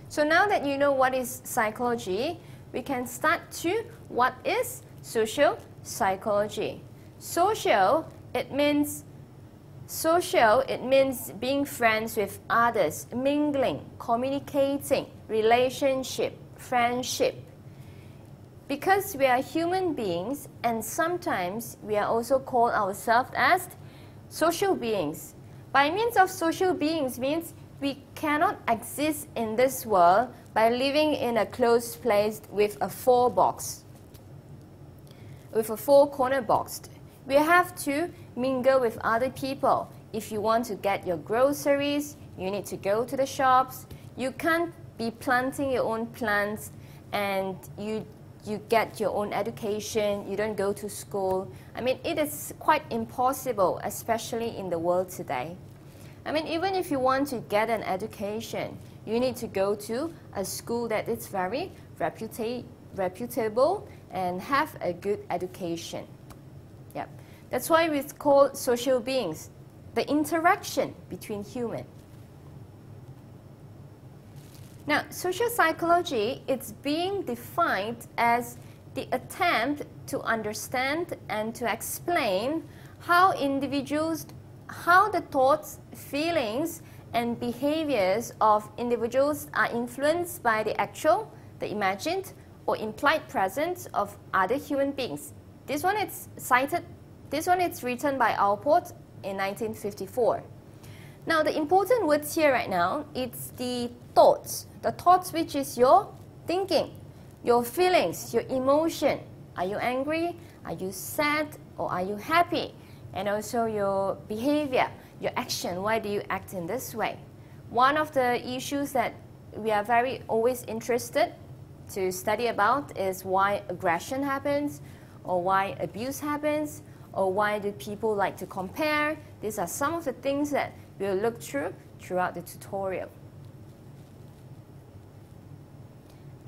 So now that you know what is psychology, we can start to what is social psychology. Social, it means being friends with others, mingling, communicating, relationship, friendship. Because we are human beings, and sometimes we are also called ourselves as social beings. By means of social beings means we cannot exist in this world by living in a closed place with a four-corner box. We have to mingle with other people. If you want to get your groceries, you need to go to the shops. You can't be planting your own plants and you get your own education, you don't go to school. I mean, it is quite impossible, especially in the world today. I mean, even if you want to get an education, you need to go to a school that is very reputable and have a good education. Yep. That's why we call social beings, the interaction between humans. Now, social psychology is being defined as the attempt to understand and to explain how the thoughts, feelings, and behaviors of individuals are influenced by the actual, the imagined, or implied presence of other human beings. This one is written by Alport in 1954. Now, the important words here right now, it's the thoughts. The thoughts, which is your thinking, your feelings, your emotion. Are you angry? Are you sad? Or are you happy? And also your behavior, your action. Why do you act in this way? One of the issues that we are always interested to study about is why aggression happens, or why abuse happens, or why do people like to compare. These are some of the things that we'll look throughout the tutorial.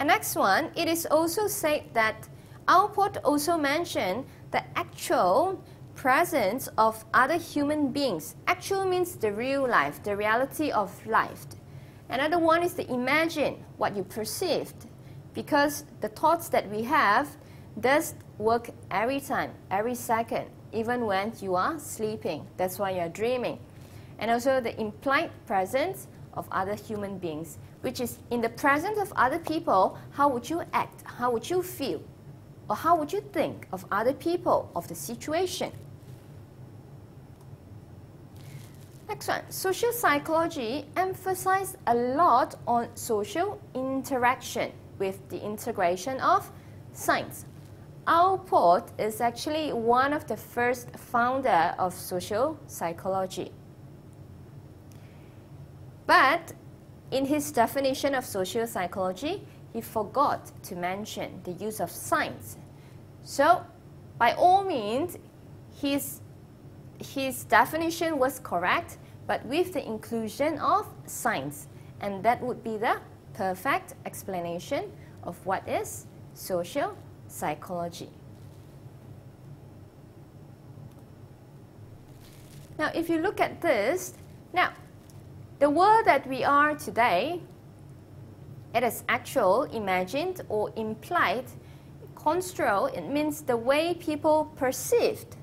And next one, it is also said that Alport also mentioned the actual presence of other human beings. Actual means the real life, the reality of life. Another one is the imagine, what you perceived. Because the thoughts that we have does work every time, every second, even when you are sleeping. That's why you are dreaming. And also the implied presence of other human beings, which is in the presence of other people, how would you act, how would you feel, or how would you think of other people, of the situation. Next one, social psychology emphasizes a lot on social interaction with the integration of science. Alport is actually one of the first founder of social psychology. But in his definition of social psychology, he forgot to mention the use of science. So, by all means, his definition was correct, but with the inclusion of science. And that would be the perfect explanation of what is social psychology. Now, if you look at this, now, the world that we are today, it is actual, imagined, or implied. Construal, it means the way people perceived.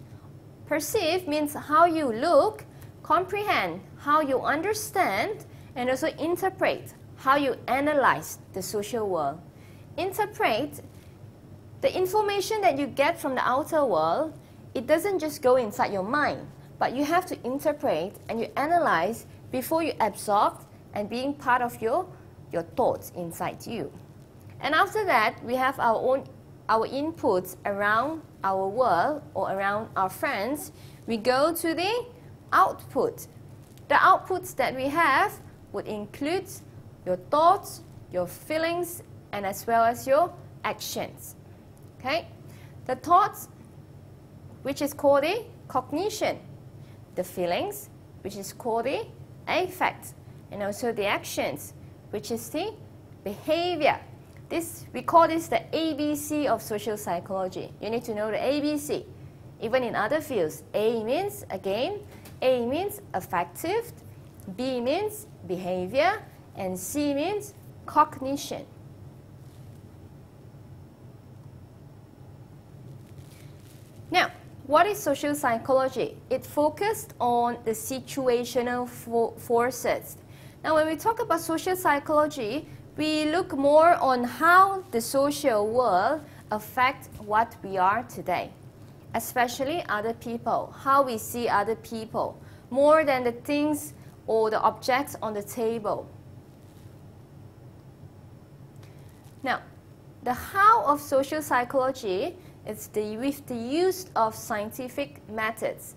Perceive means how you look, comprehend, how you understand, and also interpret, how you analyze the social world. Interpret, the information that you get from the outer world, it doesn't just go inside your mind, but you have to interpret and you analyze before you absorb and being part of your thoughts inside you. And after that, we have our inputs around our world or around our friends. We go to the output. The outputs that we have would include your thoughts, your feelings, and as well as your actions. Okay? The thoughts, which is called the cognition. The feelings, which is called the affect. And also the actions, which is the behavior. We call this the ABC of social psychology. You need to know the ABC. Even in other fields, A means, again, A means affective, B means behavior, and C means cognition. Now, what is social psychology? It focused on the situational forces. Now, when we talk about social psychology, we look more on how the social world affects what we are today, especially other people, how we see other people, more than the things or the objects on the table. Now, the how of social psychology is with the use of scientific methods,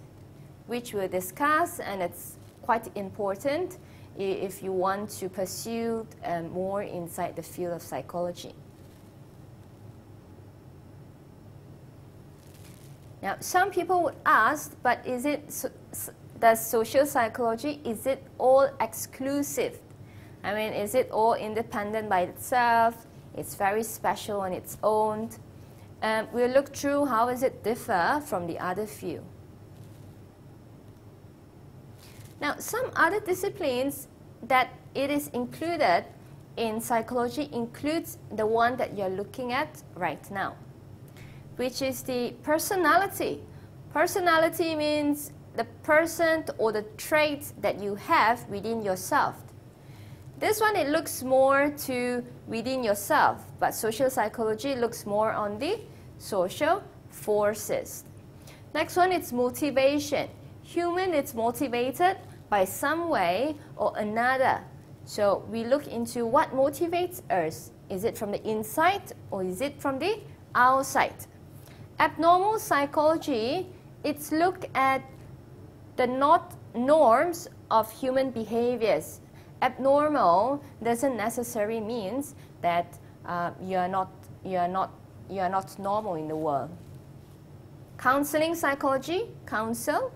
which we'll discuss, and it's quite important if you want to pursue more inside the field of psychology. Now, some people would ask, but does social psychology, is it all exclusive? I mean, is it all independent by itself? It's very special on its own. We'll look through how does it differ from the other field. Now, some other disciplines that it is included in psychology includes the one that you're looking at right now, which is the personality. Personality means the person or the traits that you have within yourself. This one, it looks more to within yourself, but social psychology looks more on the social forces. Next one is motivation. Human is motivated by some way or another. So we look into what motivates us. Is it from the inside or is it from the outside? Abnormal psychology, it's look at the norms of human behaviors. Abnormal doesn't necessarily means that you are not normal in the world. Counseling psychology, counsel.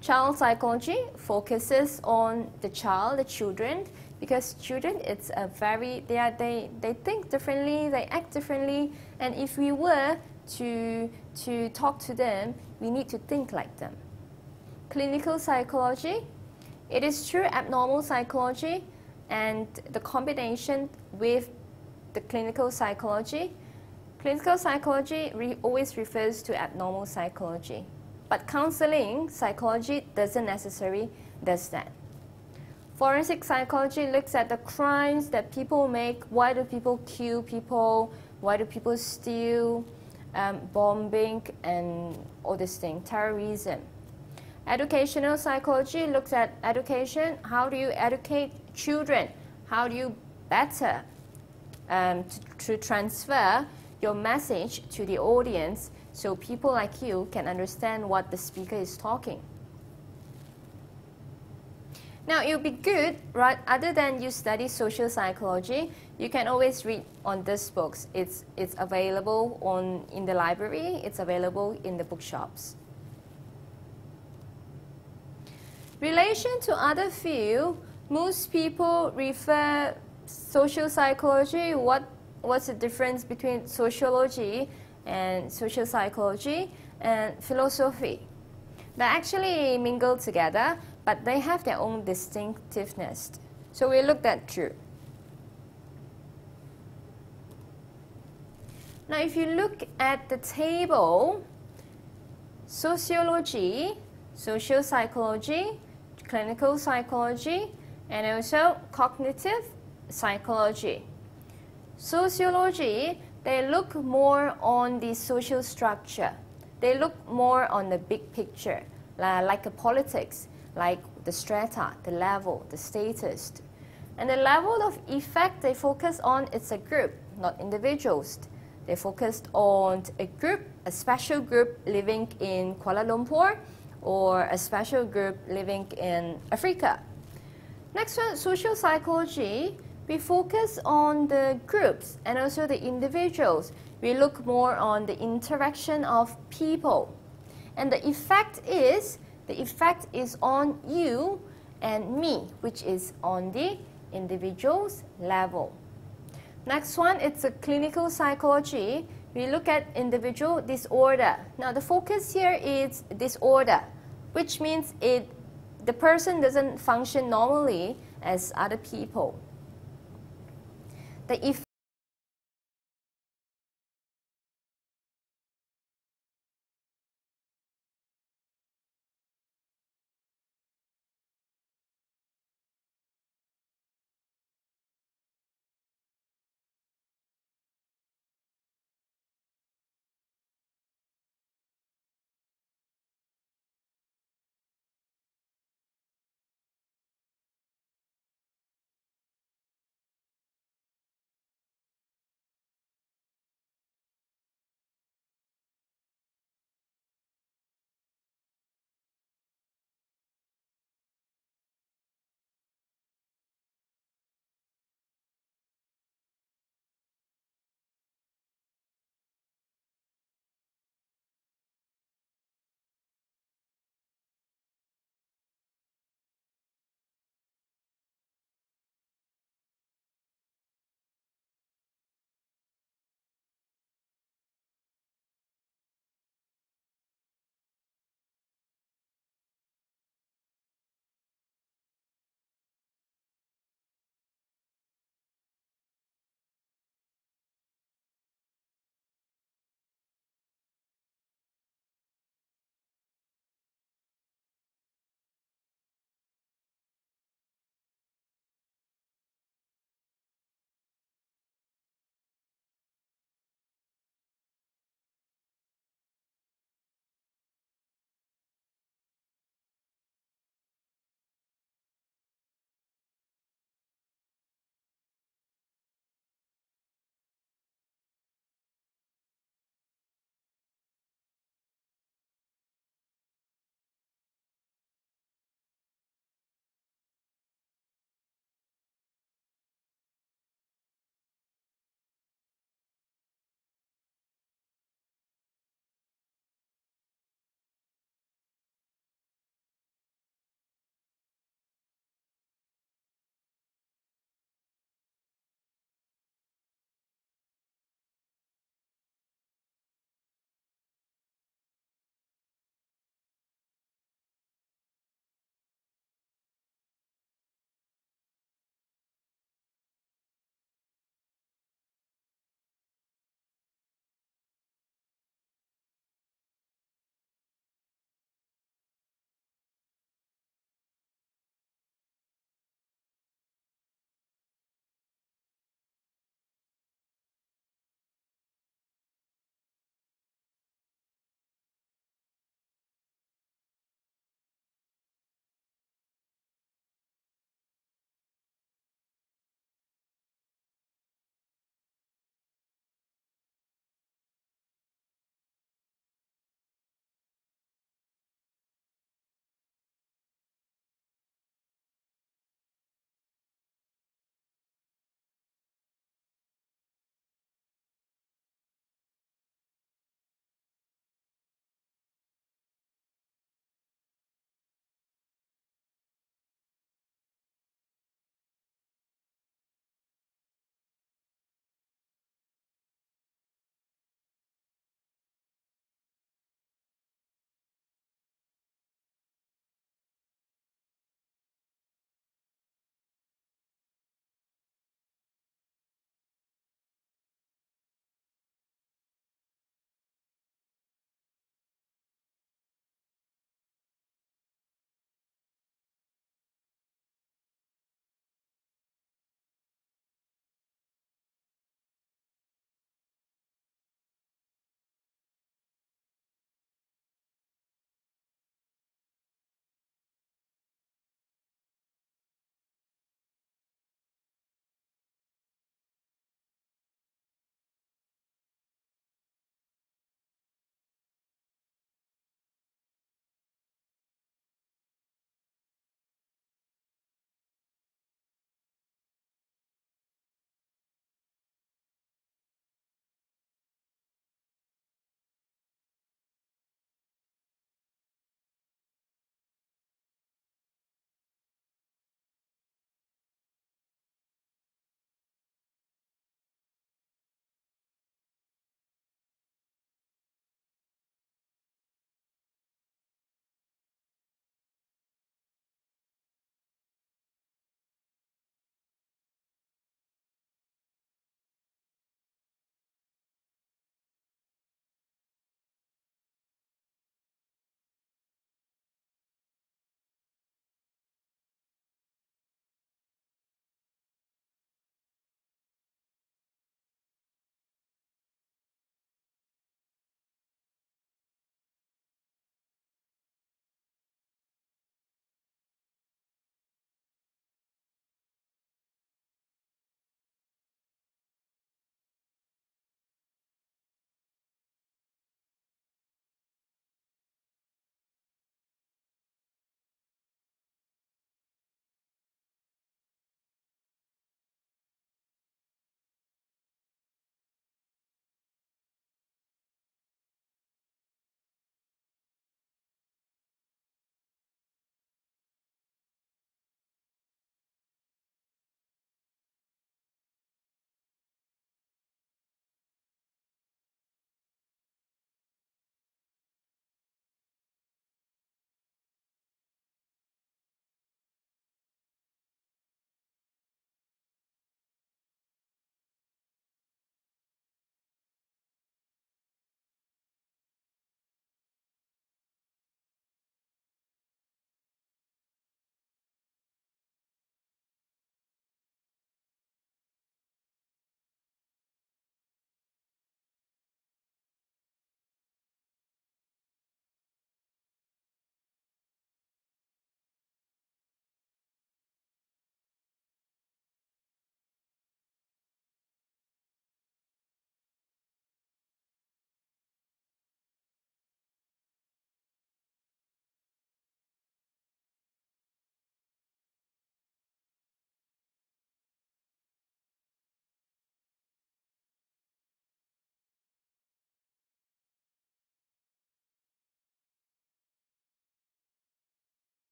Child psychology focuses on the child, the children, because children, it's a very they think differently, they act differently, and if we were to talk to them, we need to think like them. Clinical psychology, it is true abnormal psychology and the combination with the clinical psychology. Clinical psychology always refers to abnormal psychology, but counseling psychology doesn't necessarily does that. Forensic psychology looks at the crimes that people make. Why do people kill people? Why do people steal? Bombing and all this thing, terrorism. Educational psychology looks at education. How do you educate children? How do you better to transfer your message to the audience so people like you can understand what the speaker is talking? Now, it would be good, right, other than you study social psychology, you can always read on these books. It's available in the library, it's available in the bookshops. Relation to other field, most people refer social psychology. What's the difference between sociology and social psychology and philosophy? They actually mingle together, but they have their own distinctiveness. So we looked at through. Now, if you look at the table, sociology, social psychology, clinical psychology, and also cognitive psychology. Sociology, they look more on the social structure. They look more on the big picture, like the politics, like the strata, the level, the status. And the level of effect they focus on, it's a group, not individuals. They focused on a group, a special group living in Kuala Lumpur, or a special group living in Africa. Next one, social psychology, we focus on the groups and also the individuals. We look more on the interaction of people. And the effect is on you and me, which is on the individual's level. Next one, it's a clinical psychology. We look at individual disorder. Now, the focus here is disorder, which means the person doesn't function normally as other people. the effect